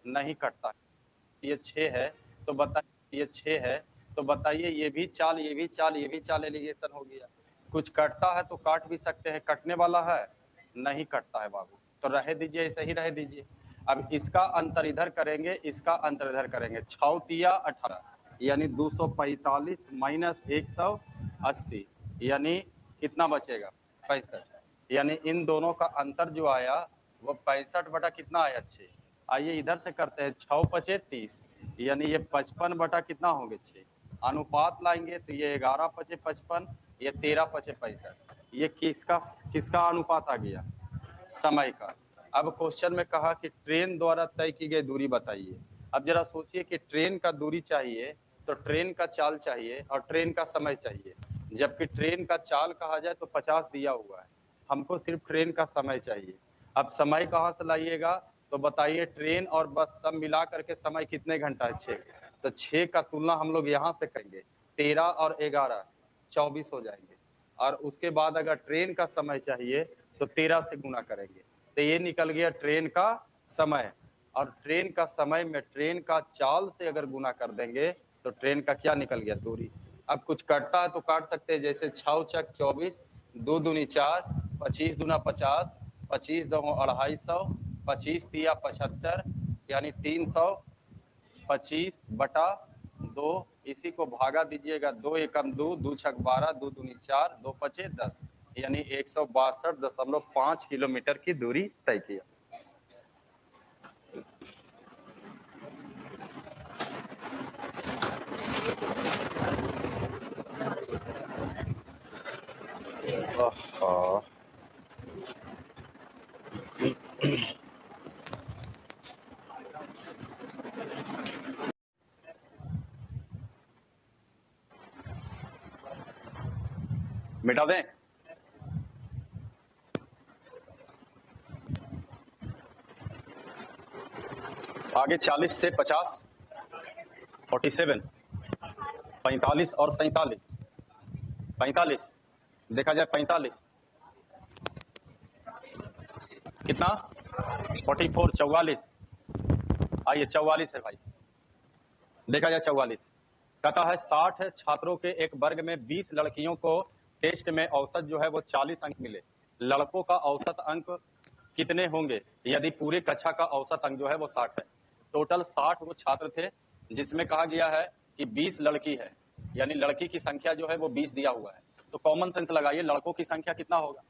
नहीं कटता है। ये 6 है तो बताइए, ये 6 है तो बताइए ये भी चाल, ये भी चाल, ये भी चाल एलिगेशन हो गया। कुछ कटता है तो काट भी सकते हैं, कटने वाला है नहीं कटता है बाबू, तो रह दीजिए, ऐसे ही रह दीजिए। अब इसका अंतर इधर करेंगे, इसका अंतर इधर करेंगे। 6 तिया 18 यानी 245 माइनस 180 यानी कितना बचेगा 65। यानी इन दोनों का अंतर जो आया वो 65 बटा कितना आया 6। आइए इधर से करते हैं, 6 पचे 30 यानी ये 55 बटा कितना होंगे 6। अनुपात लाएंगे तो ये 11 पचे 55, ये 13 पचे 65। ये किसका किसका अनुपात आ गया, समय का। अब क्वेश्चन में कहा कि ट्रेन द्वारा तय की गई दूरी बताइए। अब जरा सोचिए कि ट्रेन का दूरी चाहिए तो ट्रेन का चाल चाहिए और ट्रेन का समय चाहिए, जबकि ट्रेन का चाल कहा जाए तो 50 दिया हुआ है, हमको सिर्फ ट्रेन का समय चाहिए। अब समय कहाँ से लाइएगा, तो बताइए ट्रेन और बस सब मिला करके समय कितने घंटा है 6, तो 6 का तुलना हम लोग यहाँ से करेंगे, 13 और 11 24 हो जाएंगे। और उसके बाद अगर ट्रेन का समय चाहिए तो 13 से गुना करेंगे, तो ये निकल गया ट्रेन का समय। और ट्रेन का समय में ट्रेन का चाल से अगर गुना कर देंगे तो ट्रेन का क्या निकल गया दूरी। अब कुछ कटता है तो काट सकते हैं, जैसे 6 चक 24, 2 दूनी 4, 25 दूना 50, 25 दो 250, 25 तिया 75 यानी 325 बटा 2। इसी को भागा दीजिएगा, 2 एकम 2, 2 छक 12, 2 दूनी 4, 2 पचे 10 यानी 162.5 किलोमीटर की दूरी तय किया। मिटा दें, आगे 40 से 50, 47, 45 और 47, 45 देखा जाए 45 कितना 44, 44, आइए 44 है भाई, देखा जाए 44 कहता है 60 छात्रों के एक वर्ग में 20 लड़कियों को टेस्ट में औसत जो है वो 40 अंक मिले, लड़कों का औसत अंक कितने होंगे यदि पूरे कक्षा का औसत अंक जो है वो 60 है। टोटल 60 वो छात्र थे, जिसमें कहा गया है कि 20 लड़की है, यानी लड़की की संख्या जो है वो 20 दिया हुआ है, तो कॉमन सेंस लगाइए, लड़कों की संख्या कितना होगा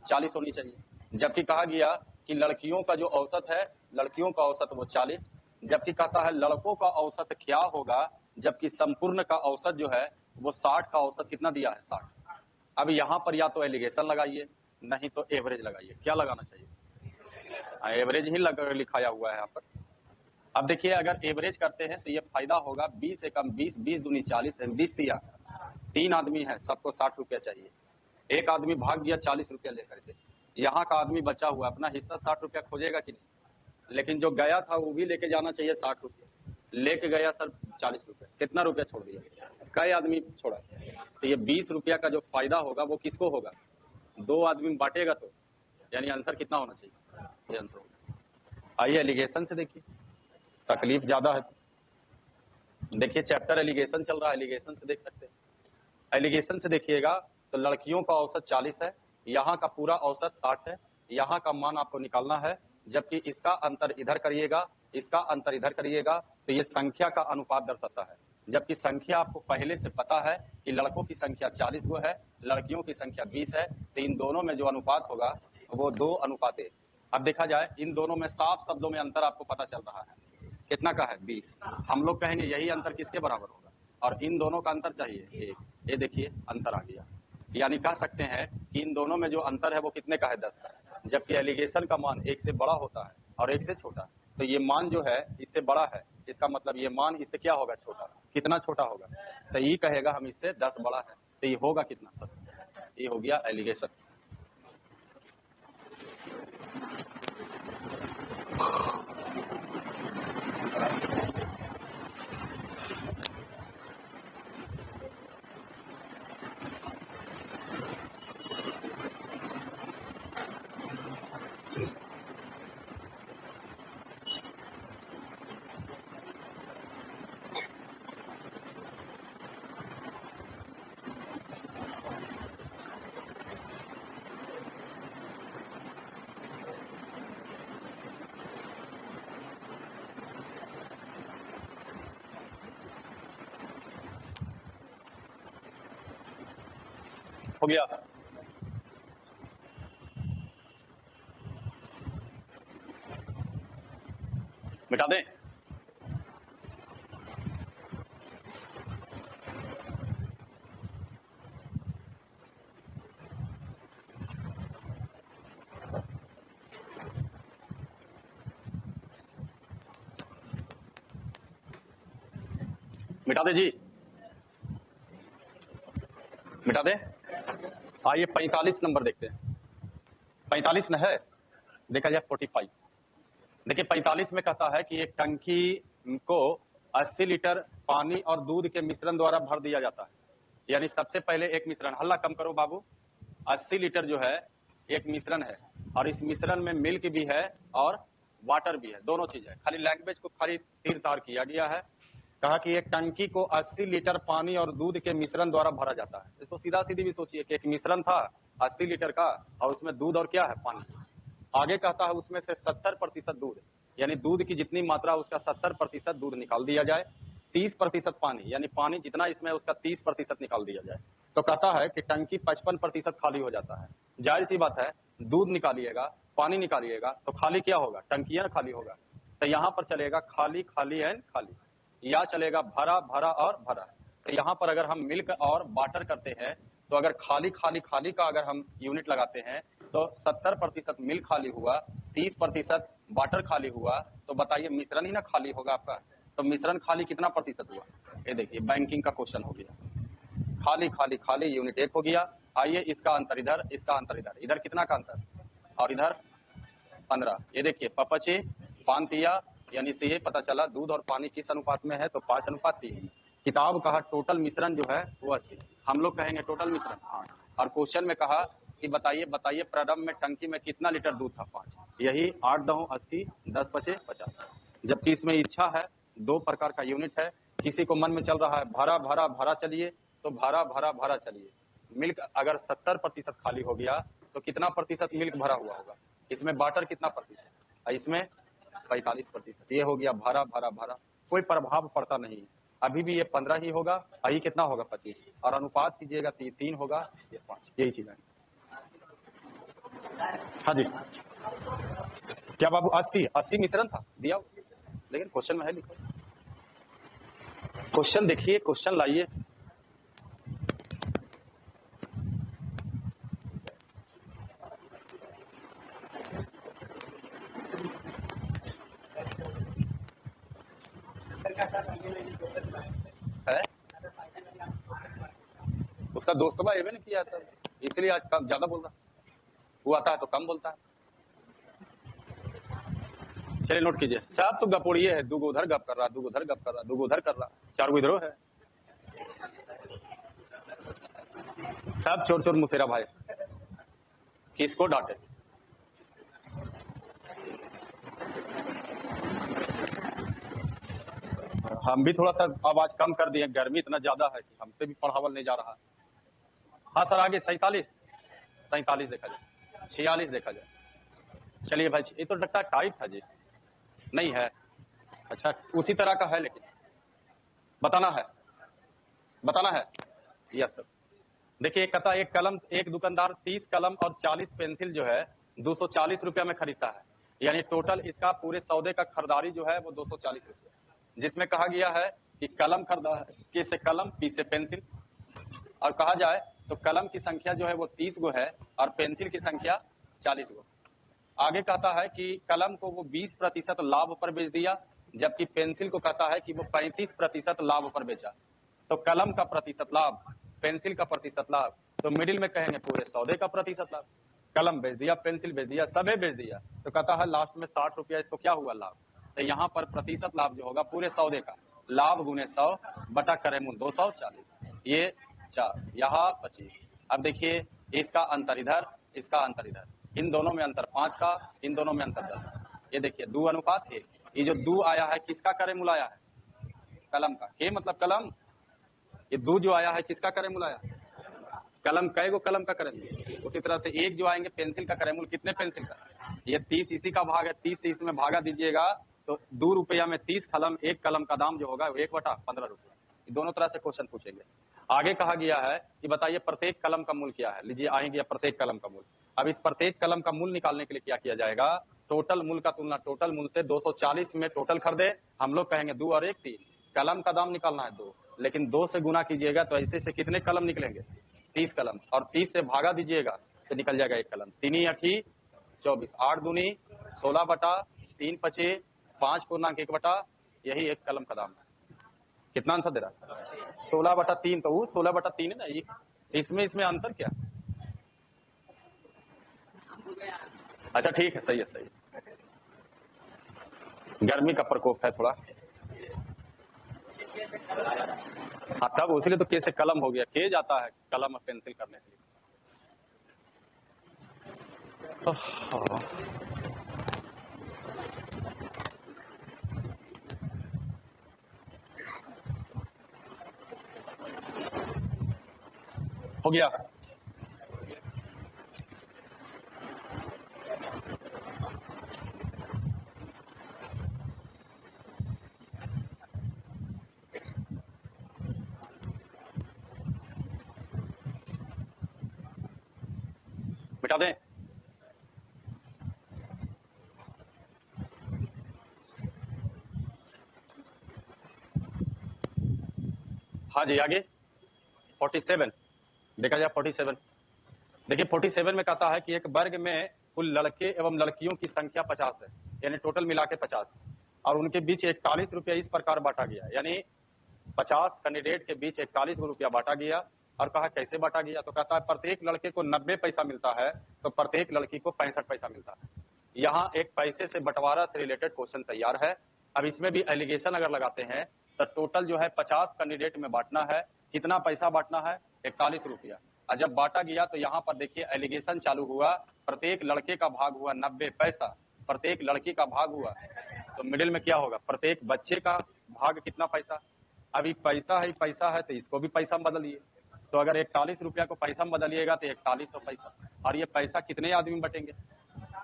40 होनी चाहिए। जबकि कहा गया कि लड़कियों का जो औसत है, लड़कियों का औसत वो 40, जबकि कहता है लड़कों का औसत क्या होगा, जबकि संपूर्ण का औसत जो है वो 60 का औसत कितना दिया है 60। अब यहाँ पर या तो एलिगेशन लगाइए नहीं तो एवरेज लगाइए, क्या लगाना चाहिए, एवरेज ही लिखाया हुआ है यहाँ पर। अब देखिए अगर एवरेज करते हैं तो ये फायदा होगा, 20 एकम 20, 20 दूनी 40, 20 दिया, 3 आदमी है सबको 60 रुपया चाहिए, एक आदमी भाग गया 40 रुपया लेकर के, यहाँ का आदमी बचा हुआ अपना हिस्सा 60 रुपया खोजेगा कि नहीं, लेकिन जो गया था वो भी लेके जाना चाहिए 60 रुपया, लेके गया सर 40 रुपया, कितना रुपया छोड़ दिया, कई आदमी छोड़ा, तो ये 20 रुपया का जो फायदा होगा वो किसको होगा, 2 आदमी बांटेगा तो, यानी आंसर कितना होना चाहिए, ये आंसर होगा। आइए एलिगेशन से देखिए, तकलीफ ज्यादा है, देखिए चैप्टर एलिगेशन चल रहा है, एलिगेशन से देख सकते हैं। एलिगेशन से देखिएगा तो लड़कियों का औसत 40 है, यहाँ का पूरा औसत 60 है, यहाँ का मान आपको निकालना है, जबकि इसका अंतर इधर करिएगा, इसका अंतर इधर करिएगा, तो ये संख्या का अनुपात दर्शाता है, जबकि संख्या आपको पहले से पता है कि लड़कों की संख्या 40 गो है, लड़कियों की संख्या 20 है, तो इन दोनों में जो अनुपात होगा वो 2 अनुपात 1। अब देखा जाए इन दोनों में साफ शब्दों में अंतर आपको पता चल रहा है, कितना का है 20, हम लोग कहेंगे यही अंतर किसके बराबर होगा, और इन दोनों का अंतर चाहिए 1, ये देखिए अंतर आ गया, यानी कह सकते हैं कि इन दोनों में जो अंतर है वो कितने का है 10 का, जबकि एलिगेशन का मान 1 से बड़ा होता है और 1 से छोटा, तो ये मान जो है इससे बड़ा है, इसका मतलब ये मान इससे क्या होगा छोटा, कितना छोटा होगा, तो ये कहेगा हम इससे 10 बड़ा है, तो ये होगा कितना सर, ये हो गया एलिगेशन। हो गया। मिटा दें? मिटा दे जी, मिटा दे। आइए 45 नंबर देखते हैं। 45 न है, देखा जाए 45। देखिए 45 में कहता है कि एक टंकी को 80 लीटर पानी और दूध के मिश्रण द्वारा भर दिया जाता है। यानी सबसे पहले एक मिश्रण, हल्ला कम करो बाबू, 80 लीटर जो है एक मिश्रण है, और इस मिश्रण में मिल्क भी है और वाटर भी है, दोनों चीज है। खाली लैंग्वेज को खाली तीर तार किया गया है। कहा कि एक टंकी को 80 लीटर पानी और दूध के मिश्रण द्वारा भरा जाता है। इसको सीधा सीधी भी सोचिए कि एक मिश्रण था 80 लीटर का, और उसमें दूध और क्या है, पानी। आगे कहता है उसमें से 70% दूध, यानी दूध की जितनी मात्रा उसका 70% दूध निकाल दिया जाए, 30% पानी, यानी पानी जितना इसमें उसका 30% निकाल दिया जाए। तो कहता है कि टंकी 55% खाली हो जाता है। जाहिर सी बात है, दूध निकालिएगा, पानी निकालिएगा तो खाली क्या होगा, टंकियां खाली होगा। तो यहाँ पर चलेगा खाली खाली एंड खाली, या चलेगा भरा भरा और भरा। तो यहाँ पर अगर हम मिल्क और वाटर करते हैं तो अगर खाली खाली खाली का अगर हम यूनिट लगाते हैं तो 70% मिल्क खाली हुआ, 30% वाटर खाली हुआ, तो बताइए मिश्रण ही ना खाली होगा आपका। तो मिश्रण खाली कितना प्रतिशत हुआ, ये देखिए बैंकिंग का क्वेश्चन हो गया। खाली खाली खाली यूनिट 1 हो गया। आइए इसका अंतर इधर, इसका अंतर इधर, इधर कितना का अंतर और इधर 15। ये देखिए पपचे पानतिया, यानी से ये पता चला दूध और पानी किस अनुपात में है, तो 5:3। किताब कहा टोटल मिश्रण जो है वो 80, हम लोग कहेंगे टोटल मिश्रण 8। और क्वेश्चन में कहा कि बताइए बताइए प्रारंभ में टंकी में कितना लीटर दूध था, 5। यही 8 दो 80, 10 पचे 50। जबकि इसमें इच्छा है, 2 प्रकार का यूनिट है। किसी को मन में चल रहा है भरा भरा भरा चलिए, तो भरा भरा भरा चलिए। मिल्क अगर 70% खाली हो गया तो कितना प्रतिशत मिल्क भरा हुआ होगा, इसमें वाटर कितना प्रतिशत, इसमें 45%। ये हो गया भरा भरा भरा, कोई प्रभाव पड़ता नहीं है। अभी भी ये 15 ही होगा, ये कितना होगा 25, और अनुपात कीजिएगा 3 होगा, ये 5, यही चीज है। हाँ जी क्या बाबू, 80 मिश्रण था दिया, लेकिन क्वेश्चन में है लिखो। क्वेश्चन देखिए, क्वेश्चन लाइए। है उसका दोस्तबा ये नहीं किया था, इसलिए आज कम ज्यादा बोल रहा, वो आता है तो कम बोलता है। चलिए नोट कीजिए, सब तो गपोड़िए है, दूगो उधर गप कर रहा, दूगो उधर गप कर रहा, दूगो उधर कर रहा, 4 गो इधरो है, सब चोर चोर मुसेरा भाई, किसको डांटे। हम भी थोड़ा सा आवाज कम कर दिए, गर्मी इतना ज्यादा है कि हमसे भी पढ़ावल नहीं जा रहा। हाँ सर आगे 47 देखा जाए, 46 देखा जाए। चलिए भाई, ये तो डक्टा टाइप था जी, नहीं है, अच्छा उसी तरह का है, लेकिन बताना है। Yes sir. देखिए कहता है एक कलम, एक दुकानदार 30 कलम और 40 पेंसिल जो है 240 रुपया में खरीदता है, यानी टोटल इसका पूरे सौदे का खरीदारी जो है वो 240 रुपया, जिसमें कहा गया है कि कलम खरीदा है, के से कलम, पी से पेंसिल, और कहा जाए तो कलम की संख्या जो है वो 30 गो है और पेंसिल की संख्या 40 गो। आगे कहता है कि कलम को वो 20% लाभ पर बेच दिया, जबकि पेंसिल को कहता है कि वो 35% लाभ पर बेचा। तो कलम का प्रतिशत लाभ, पेंसिल का प्रतिशत लाभ, तो मिडिल में कहेंगे पूरे सौदे का प्रतिशत लाभ। कलम बेच दिया, पेंसिल बेच दिया, सबे बेच दिया, तो कहता है लास्ट में 60 रुपया इसको क्या हुआ लाभ। तो यहाँ पर प्रतिशत लाभ जो होगा पूरे सौदे का, लाभ गुने 100 बटा करे मूल 240, ये 4, यहाँ 25। अब देखिए इसका अंतर इधर, इसका अंतर इधर, इन दोनों में अंतर 5 का, इन दोनों में अंतर 10। ये देखिए 2:1। ये जो 2 आया है किसका करे मूल आया है, कलम का, के मतलब कलम। ये 2 जो आया है किसका करे मूल आया, कलम, कई गो कलम का करे। उसी तरह से 1 जो आएंगे पेंसिल का करे मूल, कितने पेंसिल का, ये 30 इसी का भाग है, 30 से इसमें भागा दीजिएगा तो 2 रुपया में 30 कलम, एक कलम का दाम जो होगा 1/15 रुपया। दोनों तरह से क्वेश्चन पूछेंगे। आगे कहा गया है कि बताइए प्रत्येक कलम का मूल क्या है। लीजिए आए गया प्रत्येक कलम का मूल। अब इस प्रत्येक कलम का मूल निकालने के लिए क्या किया जाएगा, टोटल मूल का तुलना टोटल मूल से 240 में टोटल खरीदे, हम लोग कहेंगे 2 और 1 3, कलम का दाम निकालना है 2, लेकिन 2 से गुना कीजिएगा तो ऐसे से कितने कलम निकलेंगे, 30 कलम, और 30 से भागा दीजिएगा तो निकल जाएगा 1 कलम। 3 8 24, 8 दूनी 16 बटा 3 पचे 5 पूर्णांक 1 बटा, यही 1 कलम का दाम है। कितना आंसर दे रहा है, 16 बटा 3, तो वो 16 बटा 3 है ना, ये इसमें अंतर क्या। अच्छा ठीक है, सही है सही है, गर्मी का प्रकोप है थोड़ा। हाँ तब उसलिए तो के से कलम हो गया, के जाता है कलम और पेंसिल करने के लिए। हो गया। मिटा दें। हाँ जी आगे 47 देखा जाए 47। देखिए 47 में कहता है कि एक वर्ग में कुल लड़के एवं लड़कियों की संख्या 50 है, यानी टोटल मिला के 50, और उनके बीच 41 रुपया इस प्रकार बांटा गया, यानी 50 कैंडिडेट के बीच 41 रुपया बांटा गया। और कहा कैसे बांटा गया, तो कहता है प्रत्येक लड़के को 90 पैसा मिलता है तो प्रत्येक लड़की को 65 पैसा मिलता है। यहाँ एक पैसे से बंटवारा से रिलेटेड क्वेश्चन तैयार है। अब इसमें भी एलिगेशन अगर लगाते हैं तो टोटल जो है 50 कैंडिडेट में बांटना है, कितना पैसा बांटना है, 41 रुपया। और जब बांटा गया तो यहाँ पर देखिए एलिगेशन चालू हुआ, प्रत्येक लड़के का भाग हुआ 90 पैसा, प्रत्येक लड़की का भाग हुआ, तो मिडिल में क्या होगा, प्रत्येक बच्चे का भाग कितना पैसा। अभी पैसा है तो इसको भी पैसा में बदलिए, तो अगर 41 रुपया को पैसा में बदलिएगा तो 4100 पैसा, और ये पैसा कितने आदमी बटेंगे,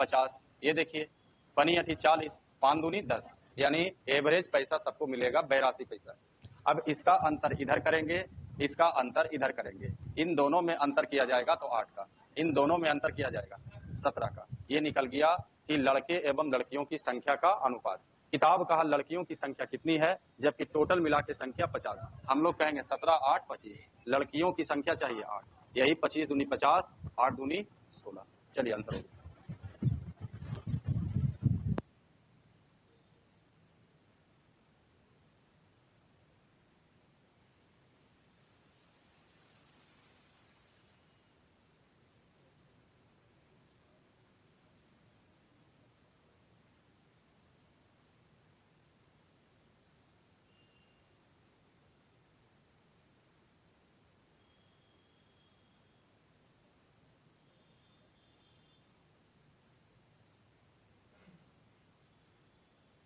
50। ये देखिए पनी 8 40, 5 दूनी 10, यानी एवरेज पैसा सबको मिलेगा 82 पैसा। अब इसका अंतर इधर करेंगे, इसका अंतर इधर करेंगे, इन दोनों में अंतर किया जाएगा तो 8 का, इन दोनों में अंतर किया जाएगा 17 का। ये निकल गया कि लड़के एवं लड़कियों की संख्या का अनुपात। किताब कहा लड़कियों की संख्या कितनी है, जबकि टोटल मिला के संख्या 50। हम लोग कहेंगे 17 8 25, लड़कियों की संख्या चाहिए 8, यही 25 दूनी 50, 8 दूनी 16। चलिए आंसर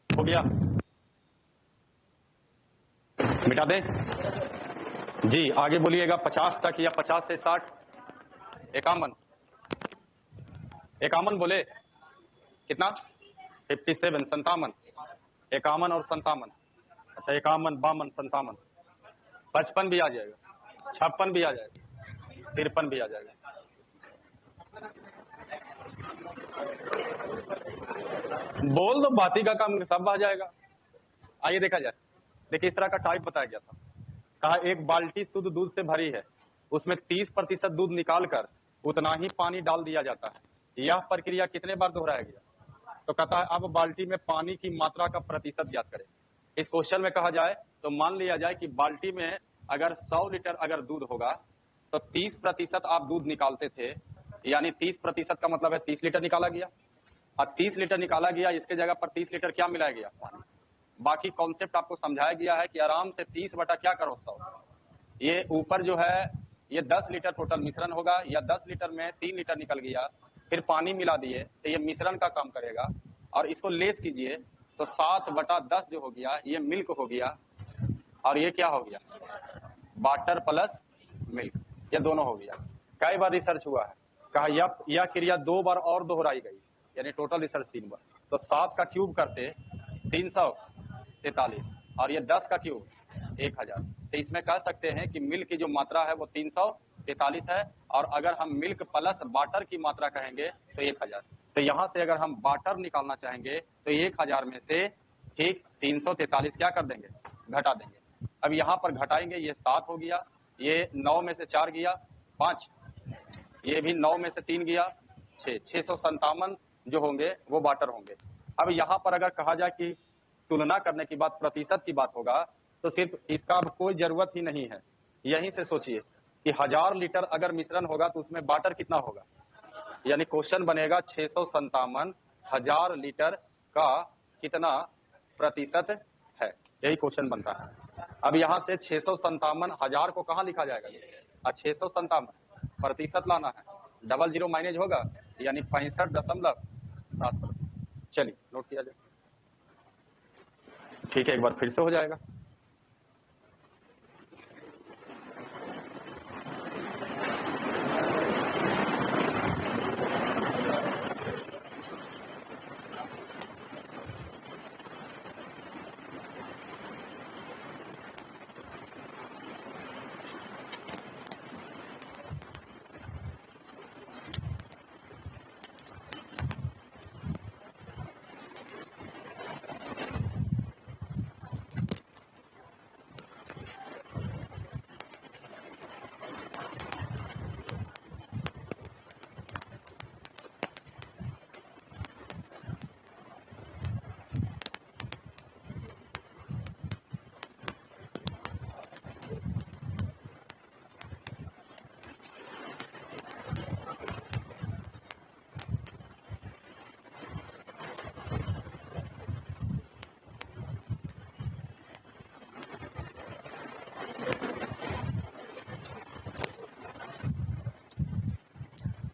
हो गया, मिटा दें जी। आगे बोलिएगा 50 तक या 50 से 60, 51 बोले कितना, 57 57, 51 और 57, अच्छा 51 52 57, 55 भी आ जाएगा, 56 भी आ जाएगा, 53 भी आ जाएगा। बोल दो, बाती का काम सब आ जाएगा। आइए देखा जाए, देखिए इस तरह का टाइप बताया गया था। कहा एक बाल्टी शुद्ध दूध से भरी है, उसमें 30% दूध निकालकर उतना ही पानी डाल दिया जाता है, यह प्रक्रिया कितने बार दोहराया गया। तो कहता है अब बाल्टी में पानी की मात्रा का प्रतिशत ज्ञात करें। इस क्वेश्चन में कहा जाए तो मान लिया जाए कि बाल्टी में अगर 100 लीटर अगर दूध होगा तो 30% आप दूध निकालते थे, यानी 30% का मतलब है 30 लीटर निकाला गया, और 30 लीटर निकाला गया, इसके जगह पर 30 लीटर क्या मिलाया गया, पानी। बाकी कॉन्सेप्ट आपको समझाया गया है कि आराम से 30 बटा क्या करो 100, ये ऊपर जो है ये 10 लीटर टोटल मिश्रण होगा, या 10 लीटर में 3 लीटर निकल गया, फिर पानी मिला दिए तो ये मिश्रण का काम करेगा, और इसको लेस कीजिए तो 7 बटा 10 जो हो गया ये मिल्क हो गया, और ये क्या हो गया, वाटर प्लस मिल्क, ये दोनों हो गया। कई बार रिसर्च हुआ है, कहा यह क्रिया 2 बार और दोहराई गई, यानी टोटल रिसर्च 3 बार। तो 7 का क्यूब करते 343, और ये 10 का क्यूब 1000। तो इसमें कह सकते हैं कि मिल्क की जो मात्रा है वो 343 है, और अगर हम मिल्क प्लस वाटर की मात्रा कहेंगे तो 1000। तो यहाँ से अगर हम वाटर निकालना चाहेंगे तो 1000 में से ठीक 343 क्या कर देंगे, घटा देंगे। अब यहाँ पर घटाएंगे, ये 7 हो गया, ये 9 में से 4 गया 5, ये भी 9 में से 3 गया 6, 657 जो होंगे वो वाटर होंगे। अब यहाँ पर अगर कहा जाए कि तुलना करने की बात, प्रतिशत की बात होगा, तो सिर्फ इसका अब कोई जरूरत ही नहीं है। यहीं से सोचिए कि 1000 लीटर अगर मिश्रण होगा तो उसमें वाटर कितना होगा, यानी क्वेश्चन बनेगा 657 1000 लीटर का कितना प्रतिशत है, यही क्वेश्चन बनता है। अब यहाँ से 657 1000 को कहाँ लिखा जाएगा, 657 प्रतिशत लाना है, 00 माइनस होगा यानी 65.7%। चलिए नोट किया जाए, ठीक है, एक बार फिर से हो जाएगा।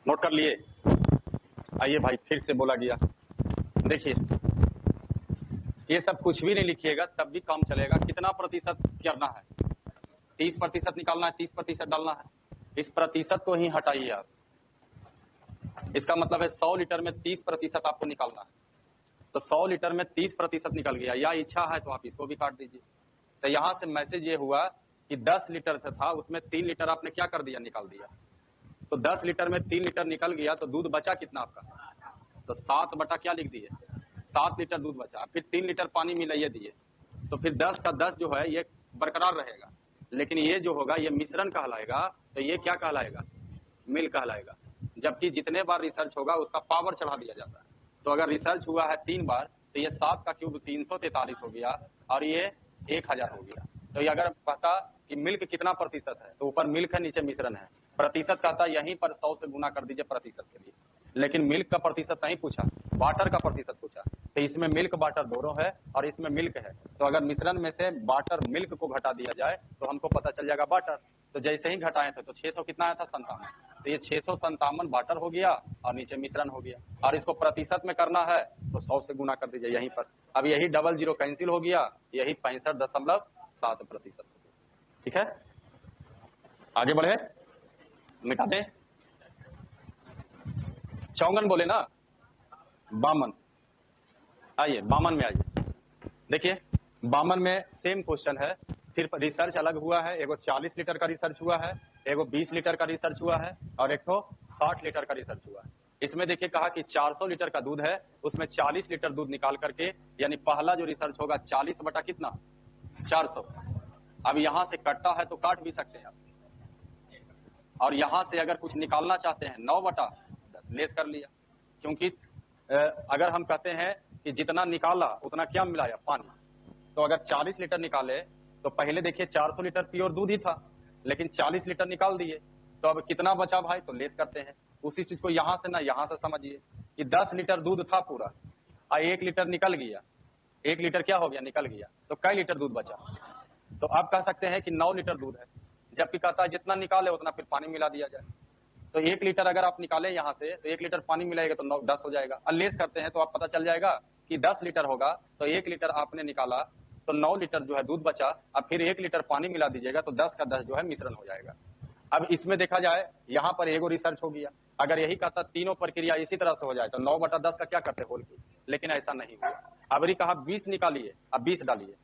नोट कर लिए, आइए भाई फिर से बोला गया। देखिए ये सब कुछ भी नहीं लिखिएगा तब भी काम चलेगा। कितना प्रतिशत करना है, 30% निकालना है, 30% डालना है। इस प्रतिशत को ही हटाइए आप, इसका मतलब है 100 लीटर में 30% आपको निकालना है। तो 100 लीटर में 30% निकल गया, या इच्छा है तो आप इसको भी काट दीजिए। तो यहाँ से मैसेज ये हुआ कि 10 लीटर से था, उसमें 3 लीटर आपने क्या कर दिया, निकाल दिया। तो 10 लीटर में 3 लीटर निकल गया, तो दूध बचा कितना आपका, तो 7 बटा क्या लिख दिए, 7 लीटर दूध बचा। फिर 3 लीटर पानी मिलाइए दिए, तो फिर 10 का 10 जो है ये बरकरार रहेगा, लेकिन ये जो होगा ये मिश्रण कहलाएगा, तो ये क्या कहलाएगा, मिल कहलाएगा। जबकि जितने बार रिसर्च होगा उसका पावर चढ़ा दिया जाता है। तो अगर रिसर्च हुआ है 3 बार, तो ये 7 का क्यूब 343 हो गया, और ये 1000 हो गया। तो ये अगर कहता कि मिल्क कितना प्रतिशत है, तो ऊपर मिल्क है नीचे मिश्रण है, प्रतिशत कहता यहीं पर 100 से गुना कर दीजिए प्रतिशत के लिए। लेकिन मिल्क का प्रतिशत नहीं पूछा, वाटर का प्रतिशत पूछा। तो इसमें मिल्क वाटर दोनों है और इसमें मिल्क है, तो अगर मिश्रण में से वाटर मिल्क को घटा दिया जाए तो हमको पता चल जाएगा वाटर। तो जैसे ही घटाए थे तो 600 कितना आया था, 57। तो ये 657 वाटर हो गया और नीचे मिश्रण हो गया। और इसको प्रतिशत में करना है तो 100 से गुना कर दीजिए यहीं पर। अब यही 00 कैंसिल हो गया, यही 65.7%। ठीक है, आगे बढ़े, मिटा दें। चौगन बोले ना, बामन, आइए बामन में आइए। देखिए बामन में सेम क्वेश्चन है, सिर्फ रिसर्च अलग हुआ है। एगो 40 लीटर का रिसर्च हुआ है, एगो 20 लीटर का रिसर्च हुआ है, और एक तो 60 लीटर का रिसर्च हुआ है। इसमें देखिए कहा कि 400 लीटर का दूध है, उसमें 40 लीटर दूध निकाल करके, यानी पहला जो रिसर्च होगा 40 बटा कितना, 400। अब यहां से कटता है तो काट भी सकते हैं आप, और यहां से अगर कुछ निकालना चाहते हैं 9 बटा 10 लेस कर लिया, क्योंकि अगर हम कहते हैं कि जितना निकाला उतना क्या मिलाया, पानी। तो अगर 40 लीटर निकाले तो पहले देखिए 400 लीटर प्योर दूध ही था, लेकिन 40 लीटर निकाल दिए, तो अब कितना बचा भाई, तो लेस करते हैं। उसी चीज को यहां से ना यहां से समझिए कि 10 लीटर दूध था पूरा, और 1 लीटर निकल गया, 1 लीटर क्या हो गया, निकल गया, तो कई लीटर दूध बचा। तो आप कह सकते हैं कि 9 लीटर दूध है, जबकि कहता है जितना निकाले उतना फिर पानी मिला दिया जाए। तो 1 लीटर अगर आप निकाले यहाँ से, तो 1 लीटर पानी मिलाएगा तो 10 हो जाएगा। और लेस करते हैं तो आप पता चल जाएगा कि 10 लीटर होगा, तो 1 लीटर आपने निकाला तो 9 लीटर जो है दूध बचा। अब फिर 1 लीटर पानी मिला दीजिएगा तो 10 का 10 जो है मिश्रण हो जाएगा। अब इसमें देखा जाए यहाँ पर एगो रिसर्च हो गया, अगर यही कहता तीनों प्रक्रिया इसी तरह से हो जाए तो 9 बटा 10 का क्या करते होल की, लेकिन ऐसा नहीं हुआ। अब कहा 20 निकालिए, अब 20 डालिए,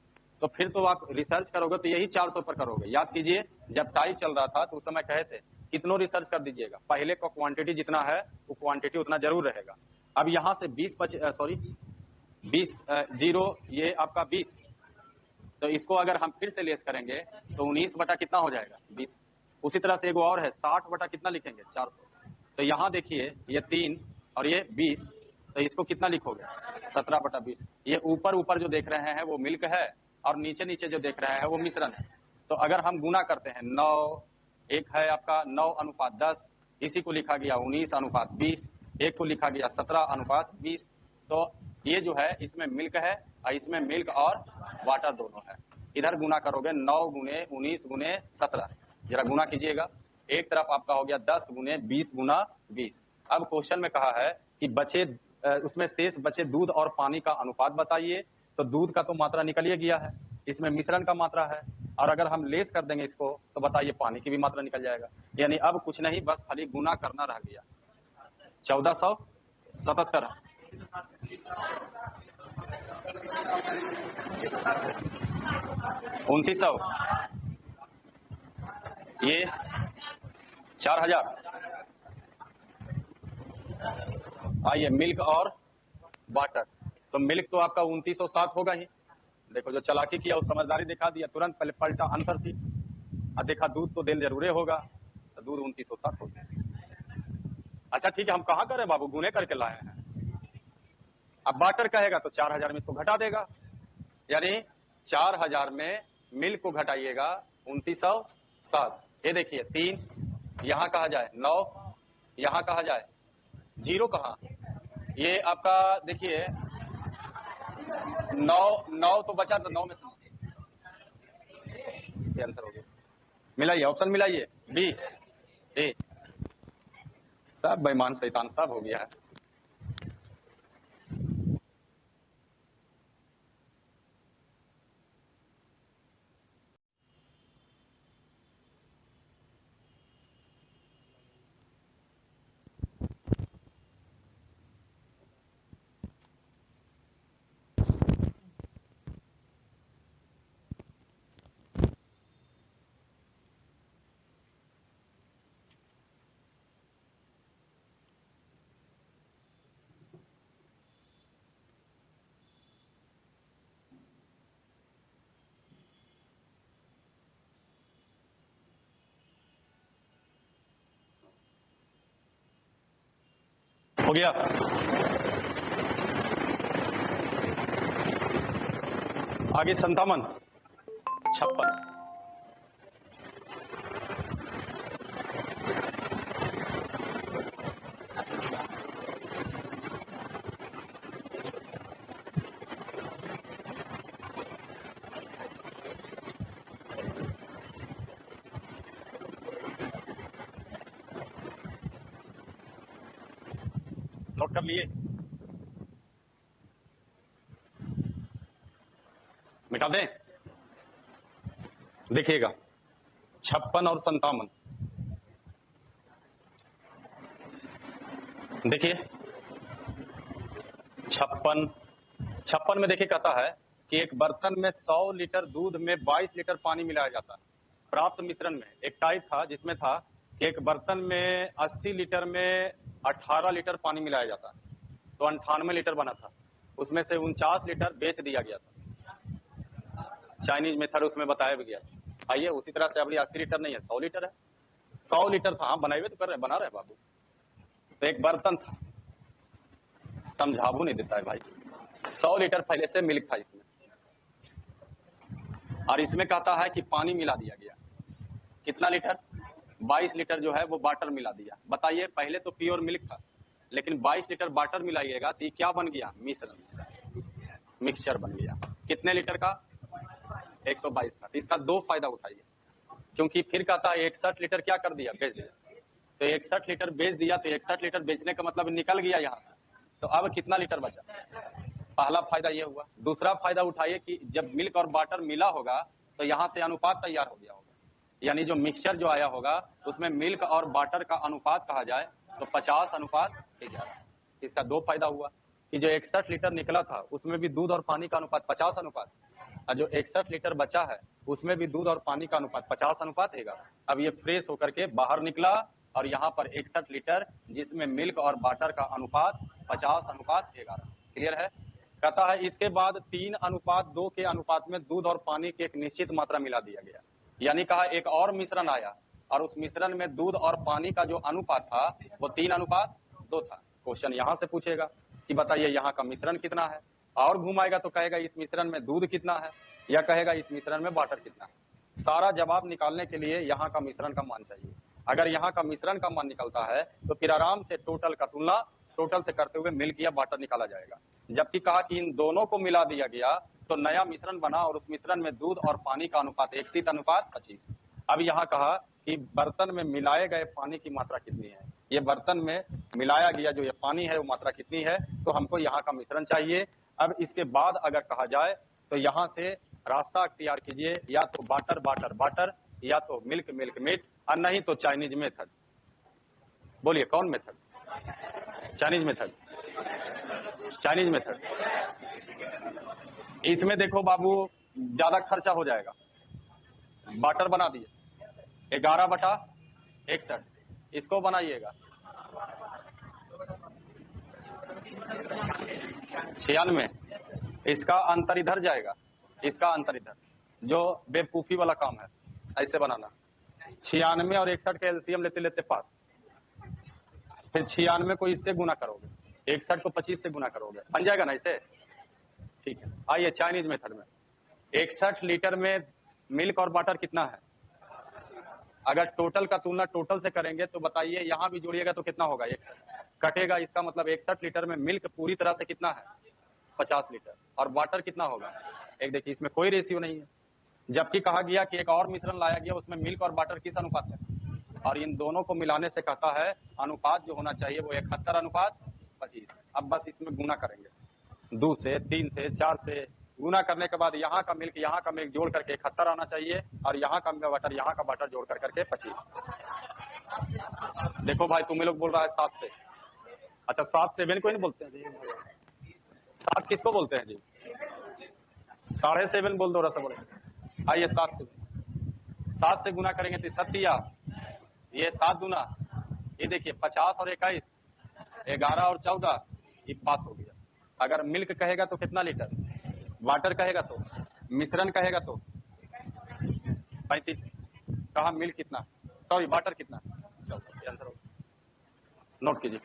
तो फिर तो आप रिसर्च करोगे तो यही 400 पर करोगे। याद कीजिए जब टाइप चल रहा था तो उस समय कहे थे कितनों रिसर्च कर दीजिएगा, पहले का क्वांटिटी जितना है वो क्वांटिटी उतना जरूर रहेगा। अब यहाँ से 20 जीरो ये आपका 20, तो इसको अगर हम फिर से लेस करेंगे तो 19 बटा कितना हो जाएगा 20। उसी तरह से एक और है 60 बटा कितना लिखेंगे 400। तो यहाँ देखिए ये 3 और ये 20, तो इसको कितना लिखोगे 17 बटा 20। ये ऊपर ऊपर जो देख रहे हैं वो मिल्क है और नीचे नीचे जो देख रहे हैं वो मिश्रण है। तो अगर हम गुना करते हैं 9, एक है आपका 9:10, इसी को लिखा गया 19:20, एक को लिखा गया 17:20। तो ये जो है इसमें मिल्क है और इसमें मिल्क और वाटर दोनों है। इधर गुना करोगे 9 गुने 19 गुने 17, जरा गुना कीजिएगा। एक तरफ आपका हो गया 10 गुने 20 गुना 20। अब क्वेश्चन में कहा है कि बचे उसमें शेष बचे दूध और पानी का अनुपात बताइए। तो दूध का तो मात्रा निकल ही गया है, इसमें मिश्रण का मात्रा है, और अगर हम लेस कर देंगे इसको तो बताइए पानी की भी मात्रा निकल जाएगा। यानी अब कुछ नहीं, बस खाली गुना करना रह गया। 1477 2900 ये 4000। आइए मिल्क और वाटर, तो मिल्क तो आपका 2907 होगा ही। देखो जो चालाकी किया वो समझदारी दिखा दिया, तुरंत पहले पलटा आंसर शीट और देखा दूध तो दिल जरूर होगा, तो दूध 2907 हो गया। अच्छा ठीक है, हम कहाँ करें बाबू, गुने करके लाए हैं। अब वाटर कहेगा तो 4000 में इसको घटा देगा, यानी 4000 में मिल्क को घटाइएगा 2907। ये देखिए 3 यहाँ कहा जाए 9, यहाँ कहा जाए 0 कहाँ, ये आपका देखिए 9 तो बचा, तो 9 में से ये आंसर हो गया। मिलाइए, ऑप्शन मिलाइए, बी ए। सब बेईमान शैतान सब हो गया है। हो गया। आगे 57, 56, नोट कर लिए, मिटा दें। देखिएगा 56 और 57, देखिए 56 में देखिए कहता है कि एक बर्तन में 100 लीटर दूध में 22 लीटर पानी मिलाया जाता है। प्राप्त मिश्रण में एक टाइप था जिसमें था कि एक बर्तन में 80 लीटर में 18 लीटर पानी मिलाया जाता है, तो 98 लीटर बना था। उसमें से 49 लीटर बेच दिया गया था। चाइनीज मेथड उसमें बताया भी गया। आइए उसी तरह से अभी 80 लीटर नहीं है, 100 लीटर है। 100 लीटर था, हाँ बनाए हुए तो कर रहे, बना रहे बाबू। तो एक बर्तन था, समझाबू नहीं देता है भाई। 100 लीटर पहले से मिल्क था इसमें, और इसमें कहता है कि पानी मिला दिया गया। कितना लीटर, 22 लीटर जो है वो वाटर मिला दिया। बताइए पहले तो प्योर मिल्क था, लेकिन 22 लीटर वाटर मिलाइएगा तो ये क्या बन गया, मिश्रण, मिक्सचर बन गया। कितने लीटर का, 122 का। इसका 2 फायदा उठाइए, क्योंकि फिर कहता है 61 लीटर क्या कर दिया, बेच दिया। तो 61 लीटर बेच दिया, तो 61 लीटर बेचने का मतलब निकल गया यहाँ से। तो अब कितना लीटर बचा, पहला फायदा ये हुआ। दूसरा फायदा उठाइए कि जब मिल्क और वाटर मिला होगा तो यहाँ से अनुपात तैयार हो गया होगा, यानी जो मिक्सचर जो आया होगा उसमें मिल्क और वाटर का अनुपात कहा जाए तो 50:11। इसका 2 फायदा हुआ कि जो 61 लीटर निकला था उसमें भी दूध और पानी का अनुपात 50 अनुपात, और जो 61 लीटर बचा है उसमें भी दूध और पानी का अनुपात 50 अनुपात हैगा। अब ये फ्रेश होकर के बाहर निकला और यहाँ पर 61 लीटर जिसमें मिल्क और वाटर का अनुपात 50:11। क्लियर है। कहता है इसके बाद 3:2 के अनुपात में दूध और पानी की एक निश्चित मात्रा मिला दिया गया। यानी कहा एक और मिश्रण आया और उस मिश्रण में दूध और पानी का जो अनुपात था वो 3:2 था। क्वेश्चन यहाँ से पूछेगा कि बताइए यहाँ का मिश्रण कितना है, और घुमाएगा तो कहेगा इस मिश्रण में दूध कितना है, या कहेगा इस मिश्रण में वाटर कितना है। सारा जवाब निकालने के लिए यहाँ का मिश्रण का मान चाहिए। अगर यहाँ का मिश्रण का मान निकलता है तो फिर आराम से टोटल का तुलना टोटल से करते हुए मिल्क या वाटर निकाला जाएगा। जबकि कहा कि इन दोनों को मिला दिया गया तो नया मिश्रण बना और उस मिश्रण में दूध और पानी का अनुपात 1:25। अब यहाँ कहा कि बर्तन में मिलाए गए पानी की मात्रा कितनी है, ये बर्तन में मिलाया गया जो ये पानी है वो मात्रा कितनी है, तो हमको यहाँ का मिश्रण चाहिए। अब इसके बाद अगर कहा जाए तो यहाँ से रास्ता अख्तियार कीजिए, या तो वाटर वाटर वाटर, या तो मिल्क मिल्क मीट, और नहीं तो चाइनीज मेथड। बोलिए कौन method? Chinese method. Chinese method इसमें देखो बाबू ज्यादा खर्चा हो जाएगा। वाटर बना दिए 11/61, इसको बनाइएगा 96, इसका अंतर इधर जाएगा, इसका अंतर इधर, जो बेवकूफी वाला काम है ऐसे बनाना। 96 और 61 के एलसीएम लेते लेते पास, फिर 96 को इससे गुना करोगे, 61 को 25 से गुना करोगे, बन जाएगा ना इसे। ठीक है, आइए चाइनीज मेथड में 61 लीटर में मिल्क और वाटर कितना है? अगर टोटल का तुलना टोटल से करेंगे तो बताइए यहाँ भी जोड़िएगा तो कितना होगा? 61 कटेगा, इसका मतलब 61 लीटर में मिल्क पूरी तरह से कितना है? 50 लीटर। और वाटर कितना होगा? एक देखिए इसमें कोई रेशियो नहीं है, जबकि कहा गया कि एक और मिश्रण लाया गया उसमें मिल्क और वाटर किस अनुपात में, और इन दोनों को मिलाने से कहता है अनुपात जो होना चाहिए वो 71:25। अब बस इसमें गुना करेंगे 2 से 3 से 4 से, गुना करने के बाद यहाँ का मिल्क जोड़ करके 71 आना चाहिए, और यहाँ का वाटर जोड़ करके 25। देखो भाई तुम्हें लोग बोल रहा है 7 से, अच्छा 7 से कोई नहीं बोलते हैं जी, 7 किसको बोलते हैं जी? 7.5 बोल दो रहा बोले। आइए 7 से गुना करेंगे तो 7 ये 7 दूना, ये देखिए 50 और 21, 11 और 14, ये पास हो गया। अगर मिल्क कहेगा तो कितना लीटर, वाटर कहेगा तो, मिश्रण कहेगा तो 35, कहा मिल्क कितना, सॉरी वाटर कितना, चलो आंसर हो, नोट कीजिए।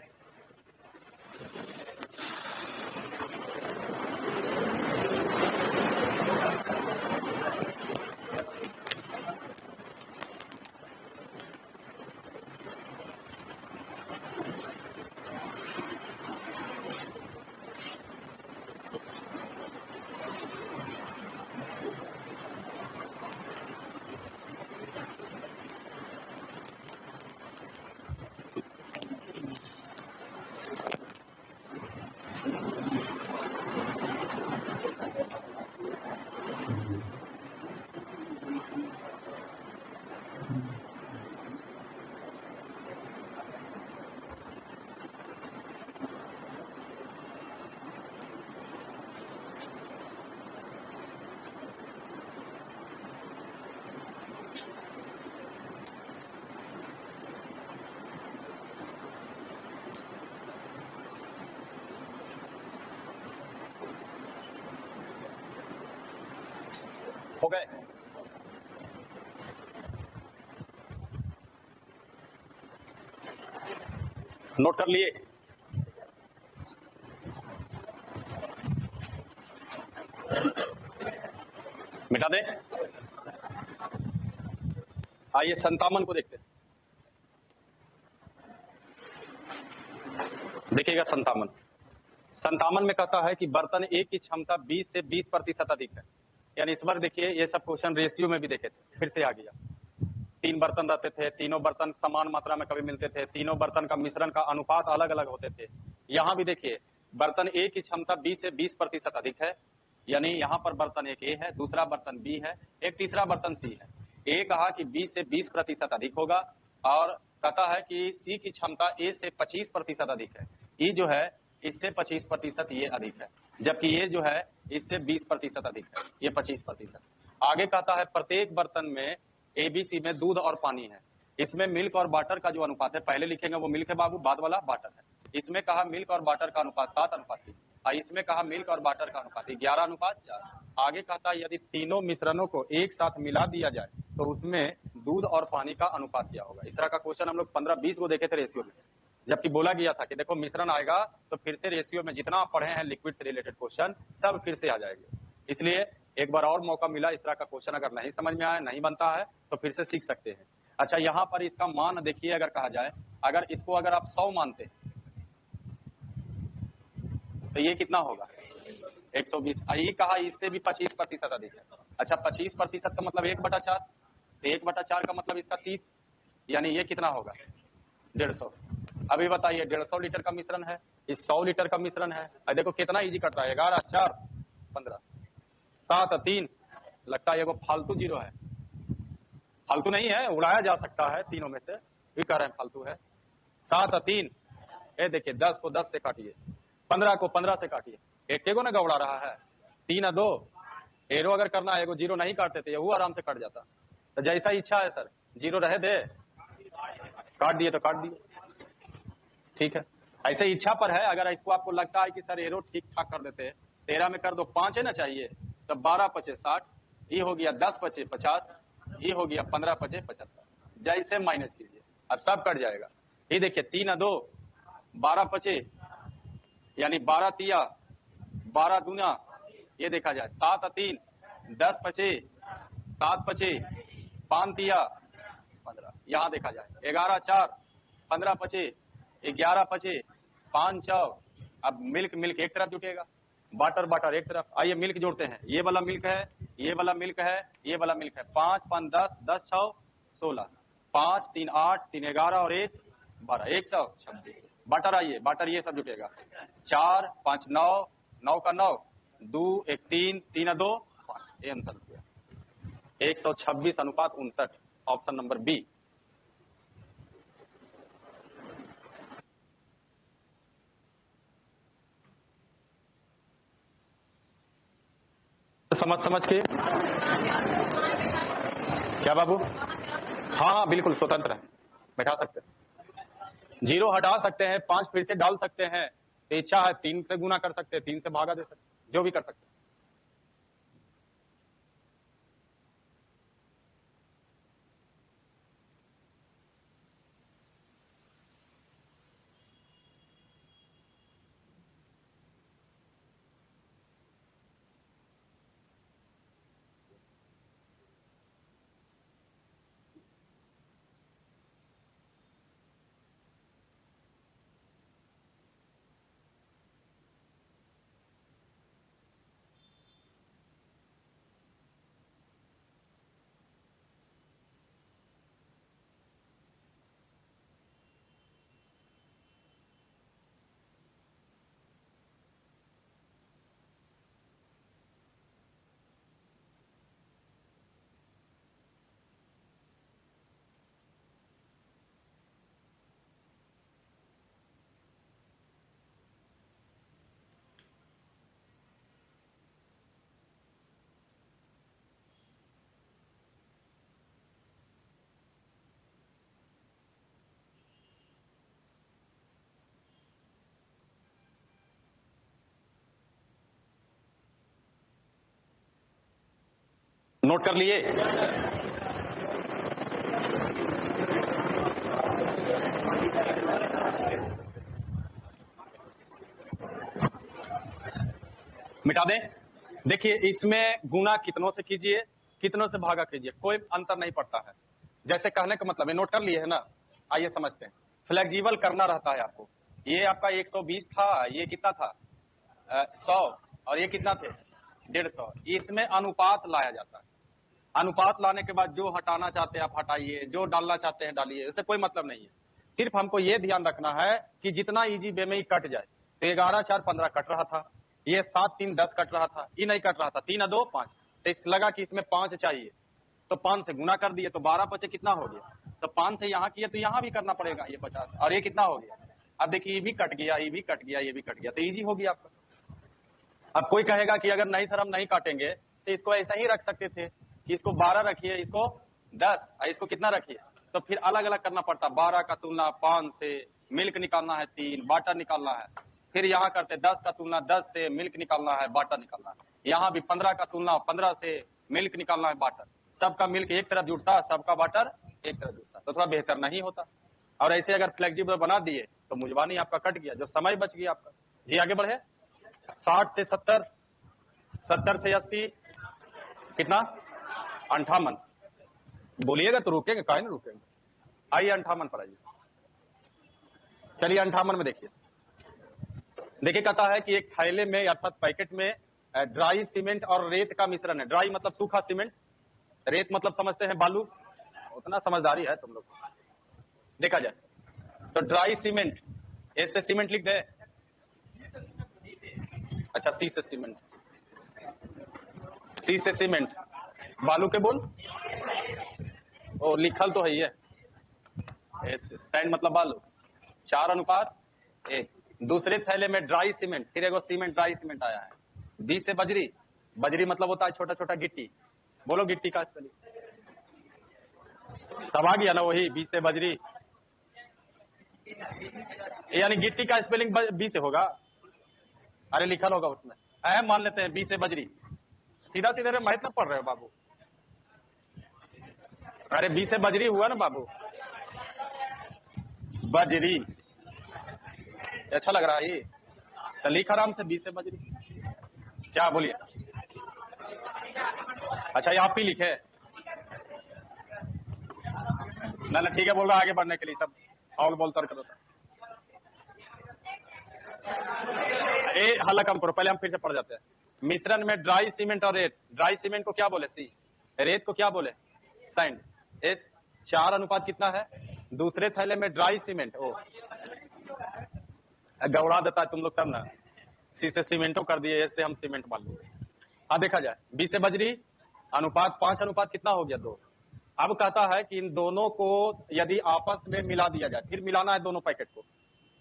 हो गए? नोट कर लिए? मिटा दे? आइए 57 को देखते हैं। देखिएगा 57 में कहता है कि बर्तन एक की क्षमता 20 से 20% अधिक है। यानी इस बार देखिए ये सब क्वेश्चन रेशियो में भी देखे थे, फिर से आ गया। 3 बर्तन रहते थे, तीनों बर्तन समान मात्रा में कभी मिलते थे, तीनों बर्तन का मिश्रण का अनुपात अलग अलग होते थे। यहाँ भी देखिए बर्तन ए की क्षमता 20 से 20% अधिक है, यानी यहाँ पर बर्तन एक ए है, दूसरा बर्तन बी है, एक तीसरा बर्तन सी है। ए कहा कि 20 से 20% अधिक होगा, और कहता है कि सी की क्षमता ए से 25% अधिक है। ई जो है इससे 25% ये अधिक है, जबकि ये जो है इससे 20% अधिक है, ये 25%। आगे कहता है प्रत्येक बर्तन में ABC में दूध और पानी है, इसमें मिल्क और वाटर का जो अनुपात है, पहले लिखेंगे वो मिल्क है बाबू, बाद वाला वाटर है। इसमें कहा मिल्क और वाटर का अनुपात 7:3, और इसमें कहा मिल्क और वाटर का अनुपात 11:4। आगे कहता है यदि तीनों मिश्रणों को एक साथ मिला दिया जाए तो उसमें दूध और पानी का अनुपात क्या होगा। इस तरह का क्वेश्चन हम लोग 15-20 को देखे थे रेशियो में, जबकि बोला गया था कि देखो मिश्रण आएगा तो फिर से रेशियो में जितना आप पढ़े हैं लिक्विड से रिलेटेड क्वेश्चन सब फिर से आ जाएंगे। इसलिए एक बार और मौका मिला, इस तरह का क्वेश्चन अगर नहीं समझ में आया, नहीं बनता है तो फिर से सीख सकते हैं। अच्छा, यहाँ पर इसका मान देखिए, अगर कहा जाए अगर इसको अगर आप 100 मानते हैं तो ये कितना होगा 120। ये कहा इससे भी 25% अधिक है। अच्छा, 25% का मतलब 1/4, 1/4 का मतलब इसका 30, यानी ये कितना होगा 150। अभी बताइए 150 लीटर का मिश्रण है, इस 100 लीटर का मिश्रण है। देखो कितना इजी कट रहा है, 11 4 15 7 3, लगता है ये वो फालतू जीरो है, फालतू नहीं है, उड़ाया जा सकता है, तीनों में से भी कह रहे हैं फालतू है। 7 3, ये देखिए 10 को 10 से काटिए, 15 को 15 से काटिए, एक को ना गौड़ा रहा है, 3 2, एरो अगर करना है एगो जीरो नहीं काटते थे, वो आराम से कट जाता। तो जैसा इच्छा है सर, जीरो रहे दे, काट दिए तो काट दिए, ठीक है। ऐसे इच्छा पर है, अगर इसको आपको लगता है कि सर एरो ठीक ठाक कर देते, 13 में कर दो, 5 है ना चाहिए, तो 12 5 60, ये हो गया 10 5 50, ये हो गया 15 5 75, जैसे माइनस कीजिए अब सब कट जाएगा। ये देखिए 3 2 12 5, यानी 12 तिया 12 दूना, ये देखा जाए 7 3 10 5 7 5 5 तिया 15, यहाँ देखा जाए 11 4 15 5 11 5 5 4। अब मिल्क मिल्क एक तरफ जुटेगा, वाटर वाटर एक तरफ। आइए मिल्क जोड़ते हैं, ये वाला मिल्क है, ये वाला मिल्क है, ये वाला मिल्क है। 5 5 10 10 6 16, 5 3 8 3 11 और 1 12, 126। वाटर आइए, वाटर ये सब जुटेगा, 4 5 9 9 का 9 2 1 3 3 2 5, ये आंसर हो गया 126:59, ऑप्शन नंबर बी। समझ के क्या बाबू? हाँ बिल्कुल स्वतंत्र है, बैठा सकते हैं, जीरो हटा सकते हैं, 5 फिर से डाल सकते हैं, इच्छा है 3 से गुना कर सकते हैं, 3 से भागा दे सकते हैं, जो भी कर सकते हैं। नोट कर लिए? मिटा दें? देखिए इसमें गुना कितनों से कीजिए, कितनों से भागा कीजिए, कोई अंतर नहीं पड़ता है। जैसे कहने का मतलब है, नोट कर लिए है ना? आइए समझते हैं। फ्लेक्सिबल करना रहता है आपको। ये आपका 120 था, ये कितना था 100, और ये कितना थे 150। इसमें अनुपात लाया जाता है। अनुपात लाने के बाद जो हटाना चाहते हैं आप हटाइए, जो डालना चाहते हैं डालिए, इससे कोई मतलब नहीं है। सिर्फ हमको ये ध्यान रखना है कि जितना इजी वे में ही कट जाए। तो 11 4 15 कट रहा था, ये 7 3 10 कट रहा था, ये नहीं कट रहा था, 3 2 5, तो लगा कि इसमें 5 चाहिए, तो 5 से गुना कर दिए, तो 12 5 कितना हो गया, तो 5 से यहाँ किए तो यहाँ भी करना पड़ेगा, ये 50, और ये कितना हो गया अब देखिए ये भी कट गया, ये भी कट गया, ये भी कट गया, तो इजी हो गया आपका। अब कोई कहेगा कि अगर नहीं सर हम नहीं काटेंगे तो इसको ऐसा ही रख सकते थे कि इसको 12 रखिए, इसको 10 और इसको कितना रखिए, तो फिर अलग अलग करना पड़ता। 12 का तुलना 5 से, मिल्क निकालना है 3, बाटर निकालना है, फिर यहाँ करते 10 का तुलना 10 से, मिल्क निकालना है, बाटर निकालना है। यहाँ भी 15 का तुलना 15 से, मिल्क निकालना है, बाटर। सबका मिल्क एक तरफ जुड़ता, सबका बाटर एक तरफ जुड़ता, तो थोड़ा बेहतर नहीं होता। और ऐसे अगर फ्लेक्सिबल बना दिए तो मुजबानी आपका कट गया, जो समय बच गया आपका। जी आगे बढ़े। 60 से 70, 70 से 80, कितना? 58। बोलिएगा तो रुकेंगे, काहे नहीं रुकेंगे। आइए 58 पर आइए। चलिए 58 में देखिए। देखिए कहता है कि एक थैले में अर्थात पैकेट में ड्राई सीमेंट और रेत का मिश्रण है। ड्राई मतलब सूखा सीमेंट, रेत मतलब समझते हैं बालू। उतना समझदारी है तुम लोग। देखा जाए तो ड्राई सीमेंट, एस से सीमेंट लिख दे। अच्छा सी से सीमेंट, सी से सीमेंट, बालू के बोल। ओ लिखल तो है ये, सैंड मतलब बालू। 4:1। दूसरे थैले में ड्राई सीमेंट, फिर एगो सीमेंट, ड्राई सीमेंट आया है। बी से बजरी, बजरी मतलब होता है छोटा छोटा गिट्टी। बोलो गिट्टी का स्पेलिंग। तब आ गया ना वही, बी से बजरी, यानी गिट्टी का स्पेलिंग बी से होगा। अरे लिखल होगा उसमें, अहम मान लेते हैं बी से बजरी। सीधा सीधे महत्व पढ़ रहे हो बाबू। अरे बी से बजरी हुआ ना बाबू, बजरी। अच्छा लग रहा है ये, तो लिख आराम से बी से बजरी। क्या बोलिए? अच्छा ये आप ही लिखे ना? ठीक है, बोल रहा आगे बढ़ने के लिए सब और बोलता करो। ए हल्ला कम करो, पहले हम फिर से पढ़ जाते हैं। मिश्रण में ड्राई सीमेंट और रेत। ड्राई सीमेंट को क्या बोले? सी। रेत को क्या बोले? सैंड। एस। 4:, कितना है? दूसरे थैले में ड्राई सीमेंट, ओ गौड़ा देता है तुम लोग तब ना। सी से सीमेंटो कर दिए, एस से हम सीमेंट मान लो। अब देखा जाए बी से बजरी, अनुपात 5:, कितना हो गया? 2। अब कहता है कि इन दोनों को यदि आपस में मिला दिया जाए, फिर मिलाना है दोनों पैकेट को,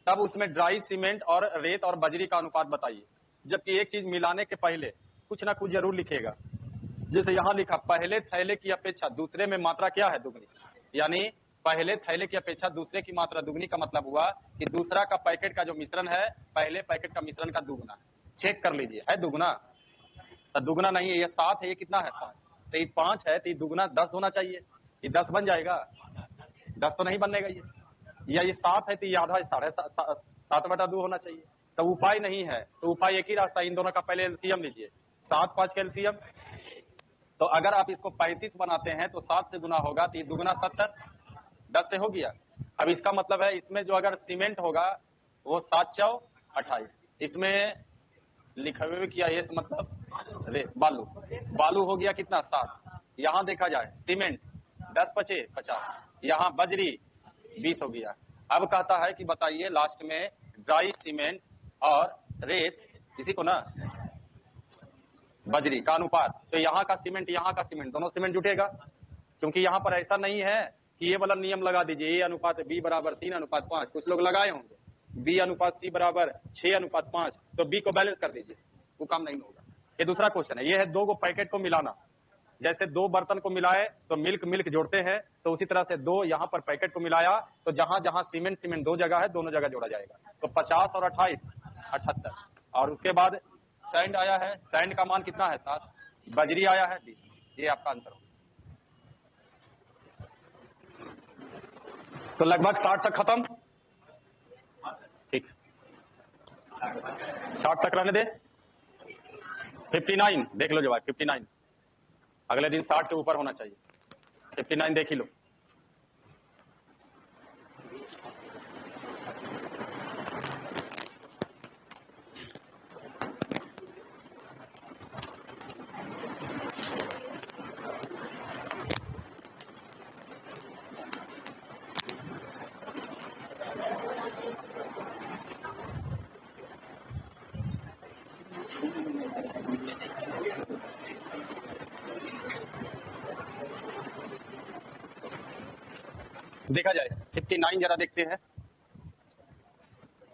तब उसमें ड्राई सीमेंट और रेत और बजरी का अनुपात बताइए। जबकि एक चीज मिलाने के पहले कुछ ना कुछ जरूर लिखेगा। जैसे यहां लिखा, पहले थैले की अपेक्षा दूसरे में मात्रा क्या है? दुगनी। यानी पहले थैले की अपेक्षा दूसरे की मात्रा दुगनी का मतलब हुआ कि दूसरा का पैकेट का जो मिश्रण है पहले पैकेट का मिश्रण का दुगना। चेक कर लीजिए, है दुगना? तो दुगना नहीं है, ये 7 है, ये कितना है? 5। तो ये 5 है, तो ये दुगना 10 होना चाहिए। ये 10 बन जाएगा? 10 तो नहीं बनेगा ये, या ये 7 है तो ये आधा 7/2 होना चाहिए। तो उपाय नहीं है, तो उपाय एक ही रास्ता, इन दोनों का पहले एलसीएम लीजिए। 7 5 का एलसीएम, तो अगर आप इसको 35 बनाते हैं तो 7 से गुना होगा, तो ये दुगना 70, 10 से हो गया। अब इसका मतलब है इसमें जो अगर सीमेंट होगा वो 7×4=28। इसमें लिखा हुआ किया, ये मतलब बालू, बालू हो गया कितना? 7। यहां देखा जाए सीमेंट 10×5=50, यहाँ बजरी 20 हो गया। अब कहता है कि बताइए लास्ट में ड्राई सीमेंट और रेत, किसी को ना बजरी का अनुपात। तो यहाँ का सीमेंट, यहाँ का सीमेंट, दोनों सीमेंट जुटेगा। क्योंकि यहाँ पर ऐसा नहीं है कि ये वाला नियम लगा दीजिए, ए अनुपात बी बराबर 3:5। कुछ लोग लगाए होंगे बी अनुपात सी बराबर 6:5, तो बी को बैलेंस कर दीजिए, वो काम नहीं होगा। ये दूसरा क्वेश्चन है, ये है 2 पैकेट को मिलाना। जैसे 2 बर्तन को मिलाए तो मिल्क मिल्क जोड़ते हैं, तो उसी तरह से 2 यहाँ पर पैकेट को मिलाया तो जहां जहां सीमेंट सीमेंट 2 जगह है, दोनों जगह जोड़ा जाएगा। तो 50 और 28 78। और उसके बाद सैंड आया है, सैंड का मान कितना है? 7। बजरी आया है 20। ये आपका आंसर होगा। तो लगभग 60 तक खत्म। ठीक, 60 तक रहने दे। 59 देख लो जवाब, 59। अगले दिन 60 के ऊपर होना चाहिए। 59 देख ही लो। देखा जाए 59 जरा देखते हैं।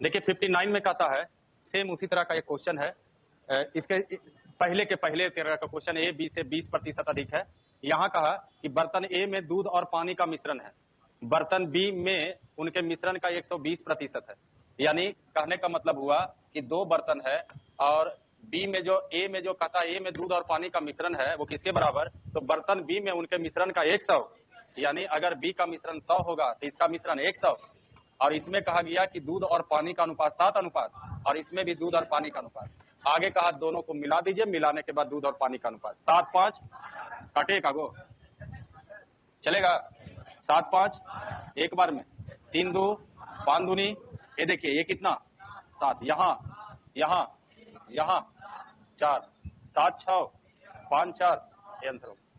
देखिए 59 में कहता है, सेम उसी तरह का एक क्वेश्चन है, इसके पहले के पहले तरह का क्वेश्चन, ए बी से 20% अधिक है। यहाँ कहा कि बर्तन ए में दूध और पानी का मिश्रण है, बर्तन बी में उनके मिश्रण का 120% है। यानी कहने का मतलब हुआ कि दो बर्तन है और बी में जो ए में जो कहता है ए में दूध और पानी का मिश्रण है वो किसके बराबर, तो बर्तन बी में उनके मिश्रण का 100, यानी अगर बी का मिश्रण 100 होगा तो इसका मिश्रण 100। और इसमें कहा गया कि दूध और पानी का अनुपात 7 अनुपात, और इसमें भी दूध और पानी का अनुपात। आगे कहा दोनों को मिला दीजिए, मिलाने के बाद दूध और पानी का अनुपात 7-5 कटेगा गो, चलेगा 7-5 एक बार में, 3-2 5 दूनी, ये देखिए ये कितना 7, यहाँ यहाँ यहाँ 4, 7-6 5-4, ये आंसर होगा।